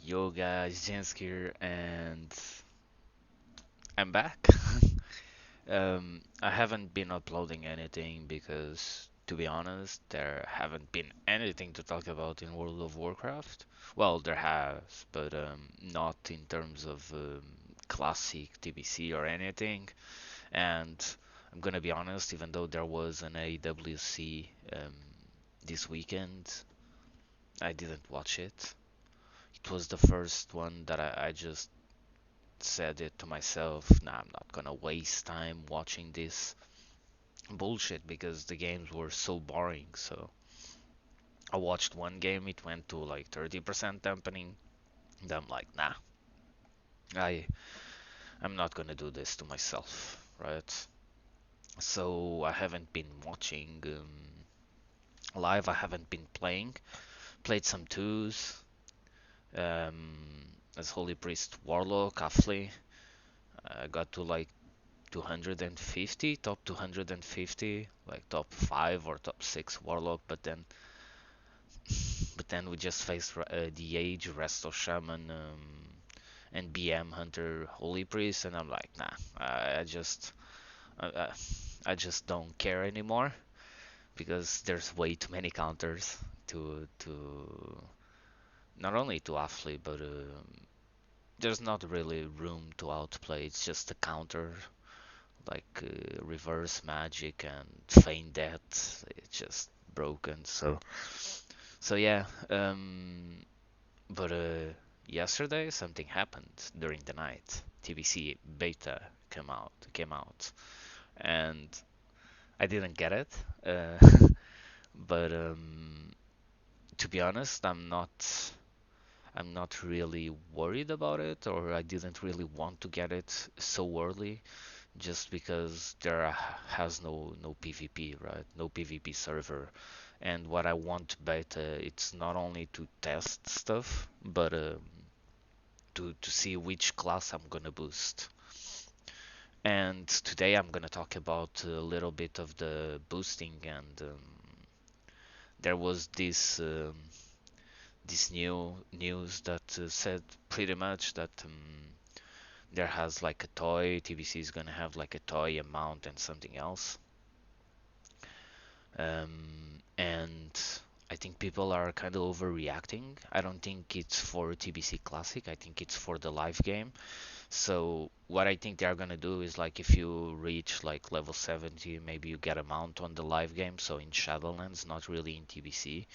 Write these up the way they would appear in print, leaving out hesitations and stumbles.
Yo guys, Jens here, and I'm back. I haven't been uploading anything because, to be honest, there haven't been anything to talk about in World of Warcraft. Well, there has, but not in terms of classic TBC or anything. And I'm gonna be honest, even though there was an AWC this weekend, I didn't watch it. It was the first one that I just said it to myself, nah, I'm not gonna waste time watching this bullshit because the games were so boring. So I watched one game, it went to like 30% dampening. And I'm like, nah, I I'm not gonna do this to myself, right? So I haven't been watching live. I haven't been playing. Played some twos um, as Holy Priest Warlock, Affley. I got to like 250, top 250, like top 5 or top 6 Warlock, but then we just faced the Age, Resto Shaman, and BM Hunter Holy Priest, and I'm like, nah, I, I, I just don't care anymore because there's way too many counters to not only to Affley, but there's not really room to outplay. It's just a counter like reverse magic and feign death. It's just broken. So yeah. But yesterday something happened during the night. TBC beta came out, and I didn't get it. Uh, but to be honest, I'm not really worried about it, or I didn't really want to get it so early just because there has no PvP, right? No PvP server. And what I want beta, it's not only to test stuff, but to see which class I'm gonna boost. And today I'm gonna talk about a little bit of the boosting, and there was this new news that said pretty much that there has like a toy. TBC is gonna have like a toy, a mount, and something else. And I think people are kind of overreacting. I don't think it's for TBC Classic. I think it's for the live game. So what I think they are gonna do is like if you reach like level 70, maybe you get a mount on the live game. So in Shadowlands, not really in TBC.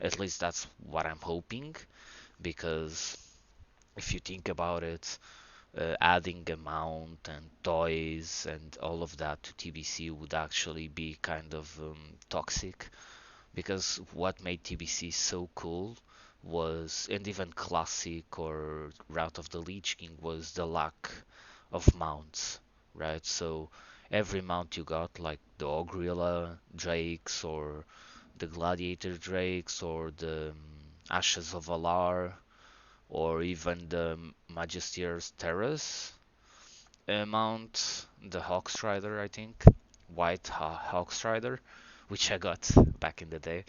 At least that's what I'm hoping. Because if you think about it, adding a mount and toys and all of that to TBC would actually be kind of toxic because what made TBC so cool was, and even classic or Route of the Lich King, was the lack of mounts, right? So every mount you got, like the Ogrilla Drakes or the Gladiator Drakes or the Ashes of Valar or even the Magistier's Terrace mount, the Hawkstrider, I think, White Hawkstrider, which I got back in the day.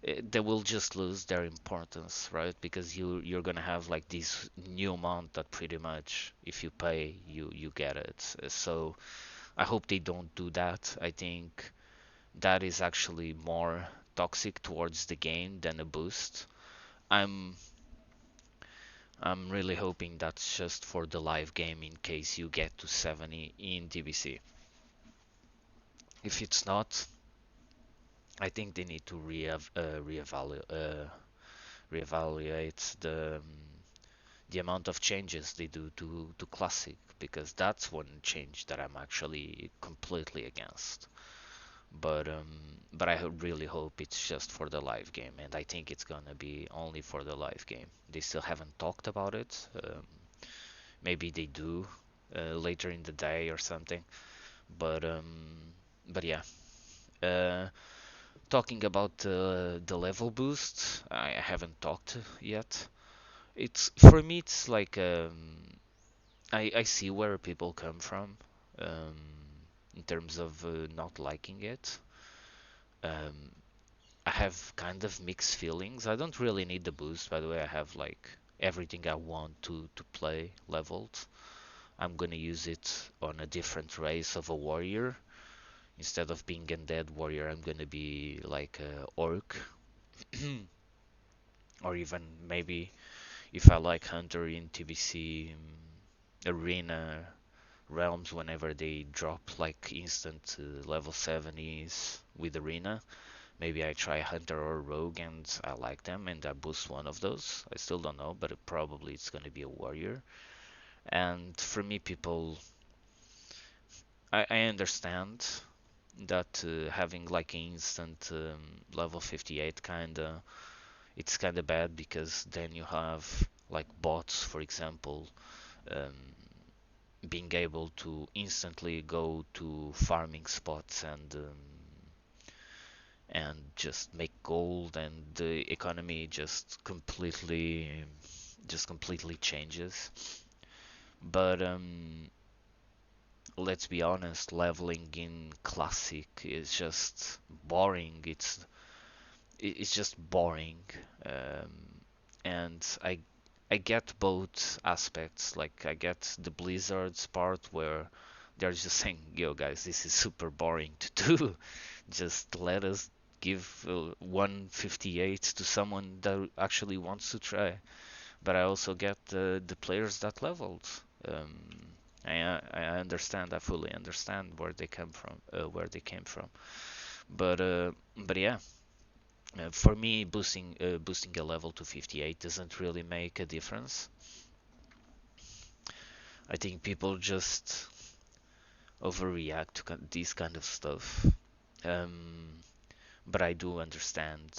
They will just lose their importance, right? Because you're gonna have like this new mount that pretty much, if you pay, you get it. So I hope they don't do that. I think that is actually more toxic towards the game than a boost. I'm I'm really hoping that's just for the live game in case you get to 70 in TBC. If it's not, I think they need to reevaluate the amount of changes they do to Classic, because that's one change that I'm actually completely against. But I really hope it's just for the live game, and I think it's gonna be only for the live game. They still haven't talked about it. Maybe they do later in the day or something. But yeah. Uh, Talking about the level boost, I haven't talked yet. It's for me, it's like I see where people come from um, in terms of not liking it. Um, I have kind of mixed feelings. I don't really need the boost, by the way. I have like everything I want to play leveled. I'm gonna use it on a different race of a warrior. Instead of being undead warrior, I'm gonna be like a orc, or even maybe if I like hunter in TBC arena realms whenever they drop like instant level 70s with arena. Maybe I try hunter or rogue and I like them and I boost one of those. I still don't know, but probably it's gonna be a warrior. And for me, people, I understand that having like instant level 58 kinda, it's kinda bad because then you have like bots, for example, um, being able to instantly go to farming spots and just make gold, and the economy just completely changes. But let's be honest, leveling in classic is just boring. It's just boring, um, and I get both aspects. Like I get the Blizzard's part where they're just saying, "Yo, guys, this is super boring to do. Just let us give 158 to someone that actually wants to try." But I also get the players that leveled. Um, I understand. I fully understand where they come from. But yeah, for me, boosting a level to 58 doesn't really make a difference. I think people just overreact to this kind of stuff. Um, but I do understand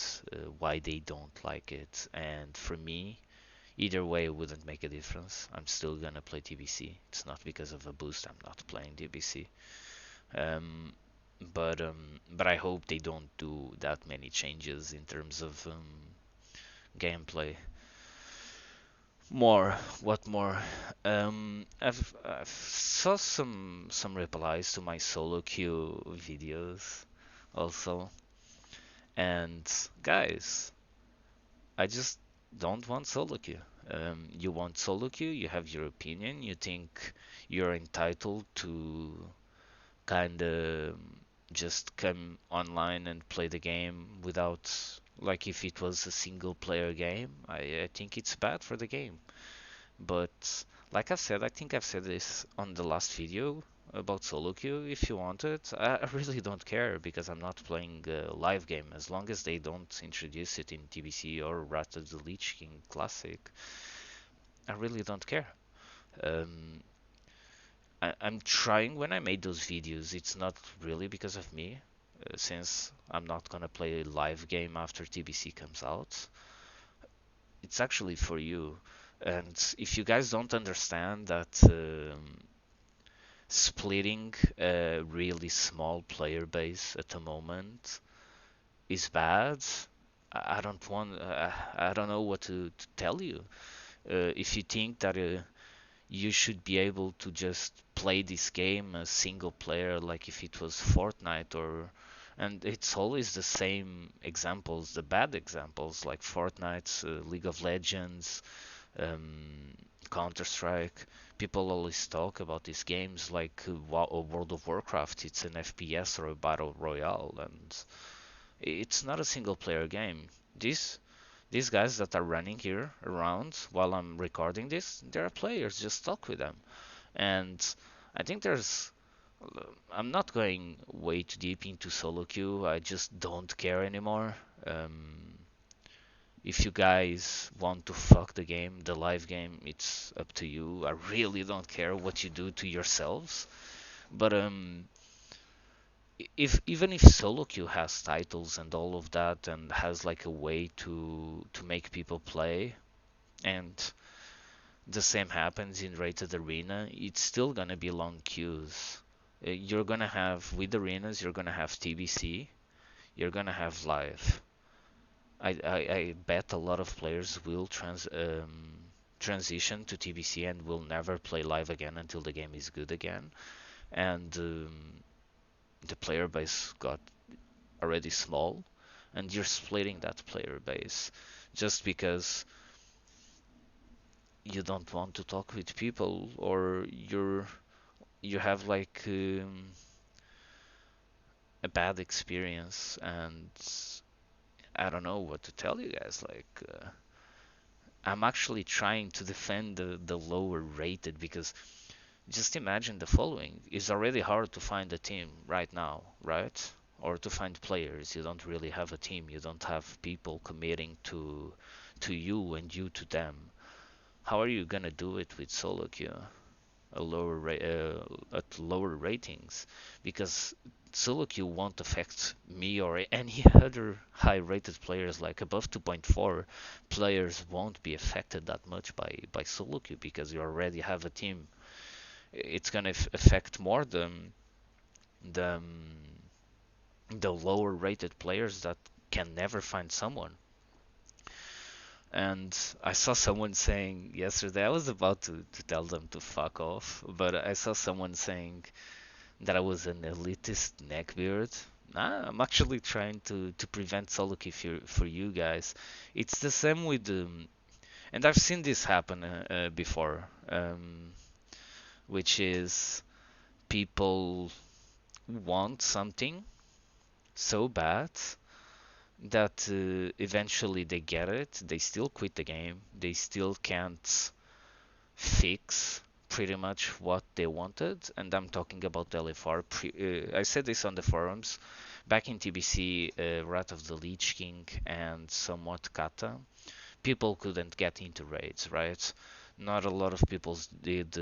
why they don't like it. And for me, either way, it wouldn't make a difference. I'm still gonna play TBC. It's not because of a boost I'm not playing TBC. Um, but I hope they don't do that many changes in terms of gameplay. More, what more? I've saw some replies to my solo queue videos also, and guys, I just don't want solo queue. You want solo queue, you have your opinion, you think you're entitled to kind of just come online and play the game without, like if it was a single player game. I think it's bad for the game. But like I've said, I think I've said this on the last video about solo queue. If you want it, I really don't care because I'm not playing a live game. As long as they don't introduce it in TBC or Wrath of the Lich King Classic, I really don't care. Um, I'm trying when I made those videos. It's not really because of me, since I'm not gonna play a live game after TBC comes out. It's actually for you. And if you guys don't understand that splitting a really small player base at the moment is bad, I don't know what to tell you. If you think that you should be able to just play this game as single player, like if it was Fortnite, or and it's always the same examples, the bad examples like Fortnite, League of Legends, um, Counter Strike. People always talk about these games like World of Warcraft. It's an FPS or a battle royale, and it's not a single player game. These guys that are running here around while I'm recording this, they're players. Just talk with them. And I think I'm not going way too deep into solo queue. I just don't care anymore. If you guys want to fuck the game, the live game, it's up to you. I really don't care what you do to yourselves. But if even if solo queue has titles and all of that and has like a way to make people play, and the same happens in rated arena, it's still gonna be long queues. You're gonna have with arenas, you're gonna have TBC, you're gonna have live. I bet a lot of players will transition to TBC and will never play live again until the game is good again. And the player base got already small, and you're splitting that player base just because you don't want to talk with people, or you have like a bad experience, and I don't know what to tell you guys. Like, I'm actually trying to defend the lower rated because just imagine the following: it's already hard to find a team right now, right? Or to find players. You don't really have a team. You don't have people committing to you and you to them. How are you gonna do it with solo queue? A lower at lower ratings, because solo queue won't affect me or any other high rated players. Like above 2.4 players won't be affected that much by solo queue because you already have a team. It's gonna affect more the the lower rated players that can never find someone. And I saw someone saying yesterday, I was about to tell them to fuck off, but I saw someone saying that I was an elitist neckbeard. Nah, I'm actually trying to prevent Soloki for you guys. It's the same with and I've seen this happen before, which is people want something so bad that eventually they get it, they still quit the game, they still can't fix pretty much what they wanted, and I'm talking about LFR. I said this on the forums. Back in TBC, Wrath of the Lich King and somewhat Kata, people couldn't get into raids, right? Not a lot of people did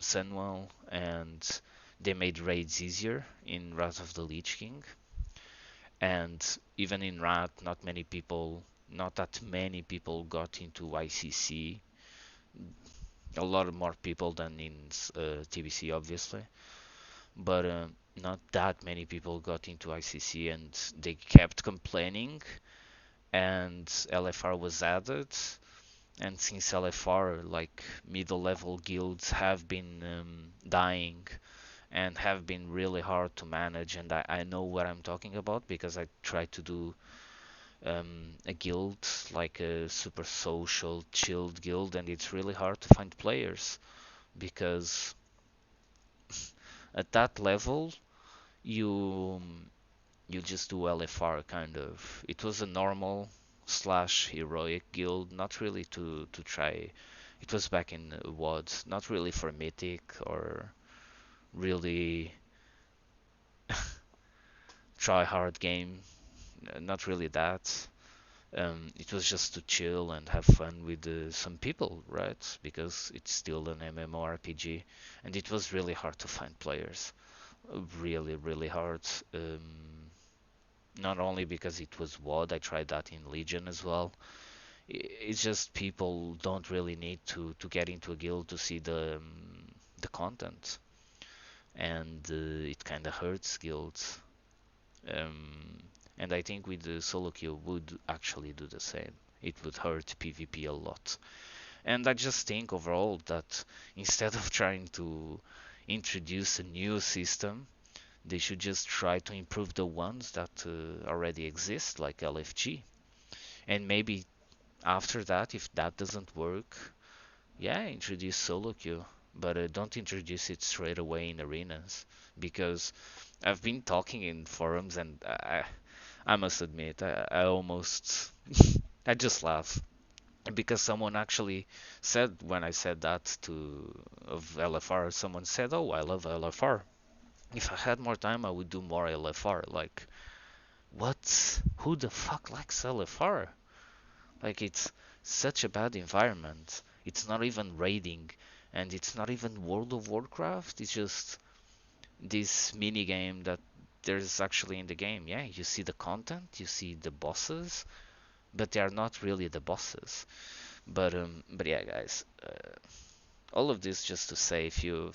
Sunwell, and they made raids easier in Wrath of the Lich King. And even in Rat, not that many people got into ICC. A lot more people than in TBC, obviously, but not that many people got into ICC, and they kept complaining. And LFR was added, and since LFR, like middle level guilds have been dying and have been really hard to manage, and I know what I'm talking about because I try to do a guild, like a super social, chilled guild, and it's really hard to find players because at that level you you just do LFR kind of. It was a normal slash heroic guild, not really to try. It was back in WOD, not really for mythic or really try hard game, not really that. It was just to chill and have fun with some people, right? Because it's still an MMORPG, and it was really hard to find players. Really, really hard. Not only because it was WOD, I tried that in Legion as well. It's just people don't really need to get into a guild to see the content, and it kind of hurts guilds. Um, and I think with the solo queue would actually do the same. It would hurt PvP a lot. And I just think overall that instead of trying to introduce a new system, they should just try to improve the ones that already exist, like LFG. And maybe after that, if that doesn't work, yeah, introduce solo queue. But don't introduce it straight away in arenas, because I've been talking in forums, and I must admit I almost I just laugh because someone actually said, when I said that to of LFR, someone said, "Oh, I love LFR. If I had more time, I would do more LFR." Like, what? Who the fuck likes LFR? Like, it's such a bad environment. It's not even raiding, and it's not even World of Warcraft. It's just this mini game that there's actually in the game. Yeah, you see the content, you see the bosses, but they are not really the bosses. But yeah, guys, all of this just to say, if you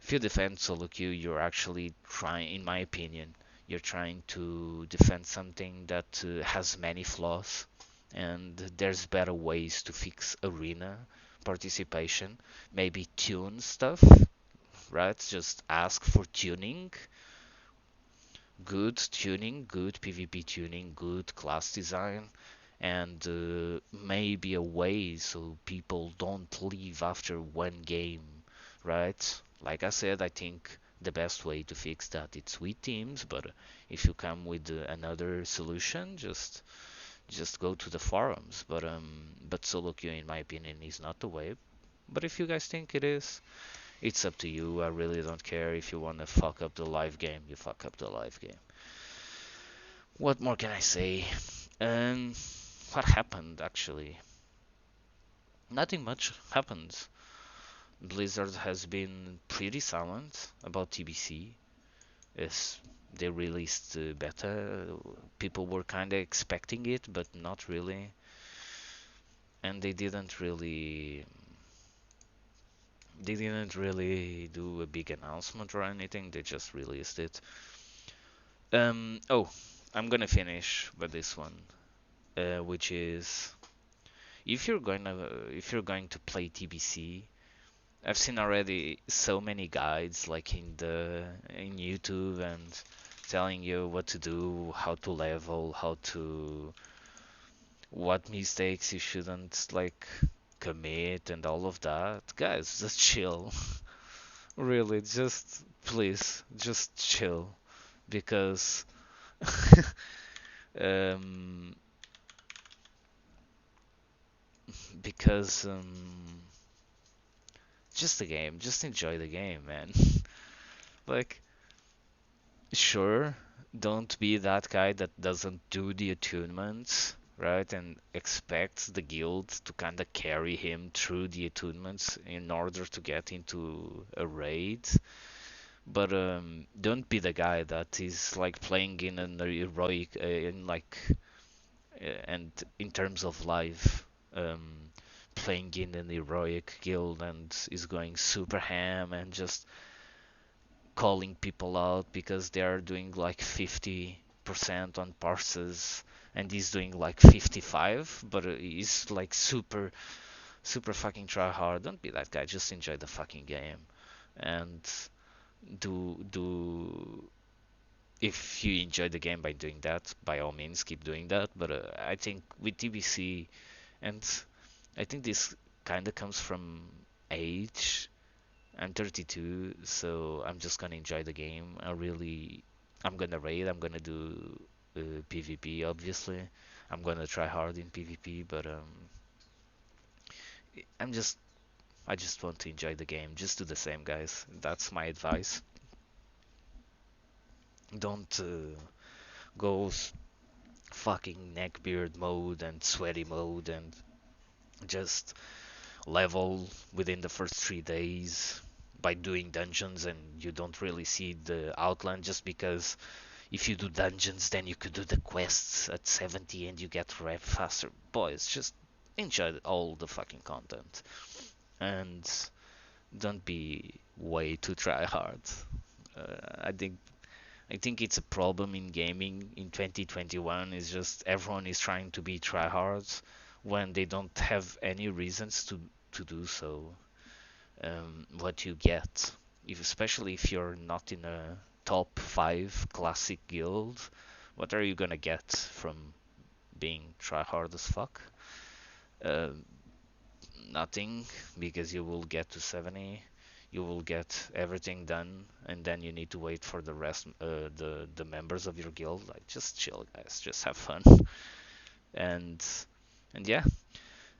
defend solo queue, you're actually trying, in my opinion, you're trying to defend something that has many flaws, and there's better ways to fix arena participation. Maybe tune stuff, right? Just ask for tuning, good PvP tuning, good class design, and maybe a way so people don't leave after one game, right? Like I said, I think the best way to fix that it's with teams, but if you come with another solution, just go to the forums. But solo queue, in my opinion, is not the way. But if you guys think it is, it's up to you. I really don't care. If you wanna fuck up the live game, you fuck up the live game. What more can I say? Um, what happened actually? Nothing much happened. Blizzard has been pretty silent about TBC. As they released beta, people were kinda expecting it, but not really. And they didn't really do a big announcement or anything. They just released it. Oh, I'm gonna finish with this one, which is if you're going to play TBC, I've seen already so many guides like in YouTube and telling you what to do, how to level, what mistakes you shouldn't like commit and all of that. Guys, just chill. Really, just please, just chill because um because just the game, just enjoy the game, man. Like, sure, don't be that guy that doesn't do the attunements, right? And expects the guild to kind of carry him through the attunements in order to get into a raid. But don't be the guy that is like playing in an heroic, in like, and in terms of life, um, playing in an heroic guild and is going super ham and just calling people out because they are doing like 50% on parses and he's doing like 55, but he's like super fucking try hard. Don't be that guy. Just enjoy the fucking game and do if you enjoy the game by doing that, by all means keep doing that. But I think with TBC, and I think this kind of comes from age. I'm 32, so I'm just gonna enjoy the game. I'm gonna raid. I'm gonna do PvP. Obviously, I'm gonna try hard in PvP, but I'm just, I just want to enjoy the game. Just do the same, guys. That's my advice. Don't go fucking neckbeard mode and sweaty mode and just level within the first 3 days by doing dungeons and you don't really see the outline just because if you do dungeons, then you could do the quests at 70 and you get rep faster. Boys, just enjoy all the fucking content and don't be way too try hard. I think it's a problem in gaming in 2021. Is just everyone is trying to be tryhards when they don't have any reasons to do so. What you get, especially if you're not in a top 5 classic guild, what are you gonna get from being tryhard as fuck? Uh, Nothing, because you will get to 70, you will get everything done, and then you need to wait for the rest, the members of your guild. Like, just chill, guys, just have fun, and yeah.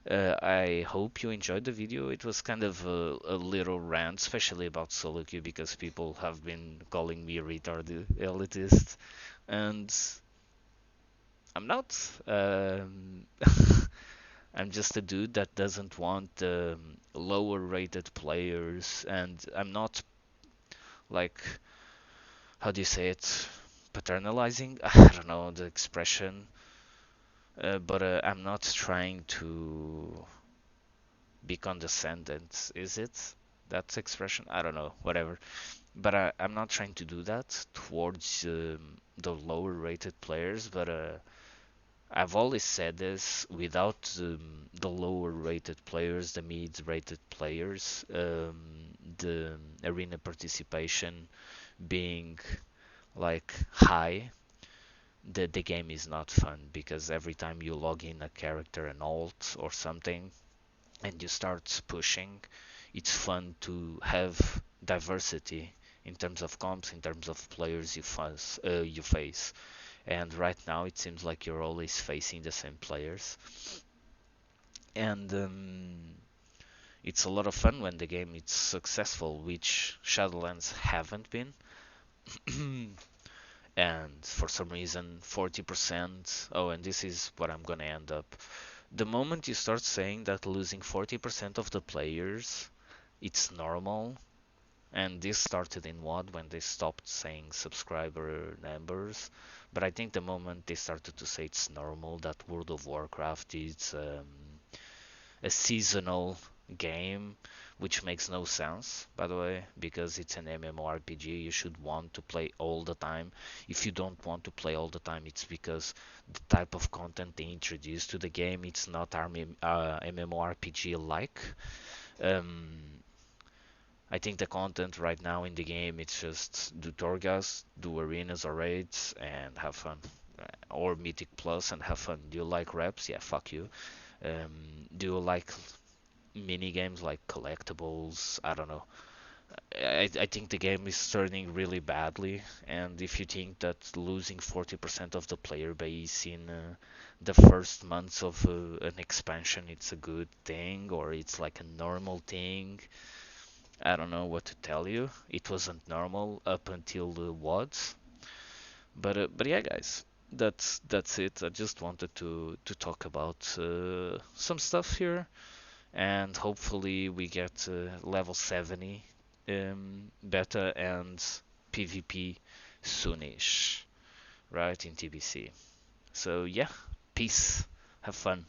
I hope you enjoyed the video. It was kind of a little rant, especially about Soloq, because people have been calling me retarded elitist, and I'm not. I'm just a dude that doesn't want lower rated players, and I'm not like, how do you say it, paternalizing? I don't know the expression, but I'm not trying to be condescendent. Is it that expression? I don't know, whatever. But I'm not trying to do that towards the lower rated players, but I've always said this, without the lower rated players, the mid rated players, the arena participation being like high, the game is not fun because every time you log in a character, an alt or something, and you start pushing, it's fun to have diversity in terms of comps, in terms of players you face. And right now it seems like you're always facing the same players, and it's a lot of fun when the game is successful, which Shadowlands haven't been. And for some reason, 40%. Oh, and this is what I'm gonna end up. The moment you start saying that losing 40% of the players, it's normal, and this started in WoD when they stopped saying subscriber numbers. But I think the moment they started to say it's normal that World of Warcraft is a seasonal game, which makes no sense, by the way, because it's an MMORPG. You should want to play all the time. If you don't want to play all the time, it's because the type of content they introduce to the game, it's not MMORPG like. Um, I think the content right now in the game, it's just do Torghast, do arenas or raids, and have fun. Or Mythic Plus and have fun. Do you like reps? Yeah, fuck you. Do you like mini games like collectibles? I don't know. I think the game is turning really badly, and if you think that losing 40% of the player base in the first months of an expansion it's a good thing or it's like a normal thing, I don't know what to tell you. It wasn't normal up until the WODs, but yeah, guys, that's it. I just wanted to talk about some stuff here, and hopefully we get level 70 beta and PvP soonish, right, in TBC. So yeah, peace, have fun.